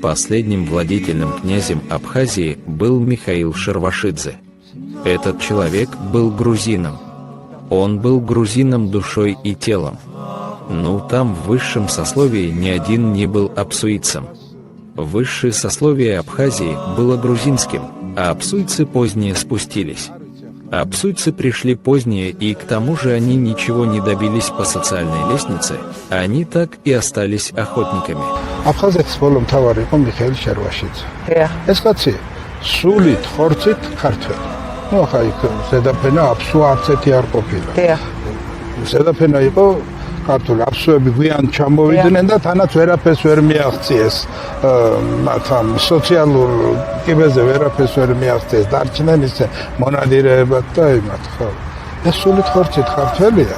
Последним владетельным князем Абхазии был Михаил Шервашидзе. Этот человек был грузином. Он был грузином душой и телом. Ну, там в высшем сословии ни один не был абсуйцем. Высшее сословие Абхазии было грузинским, а абсуйцы позднее спустились. Абсуйцы пришли позднее, и к тому же они ничего не добились по социальной лестнице, а они так и остались охотниками. Абхазეთის ბოლო მთავარი იყო მიხეილ შერვაშიძე. ეს კაცი სულით, ხორცით ქართველი. ნუ ახლა იქ ზედაფენა აბსუ არც ერთი არ ყოფილა. ზედაფენა იყო ქართული აბსუები გვიან ჩამოვიდნენ და თანაც ვერაფერს ვერ მიაღწიეს მათამ სოციალურ კიბეზე ვერაფერს ვერ მიაღწიეს დარჩნენ ისე მონადირეებად და იმათ ხო ეს სულით ხორცით ქართველია.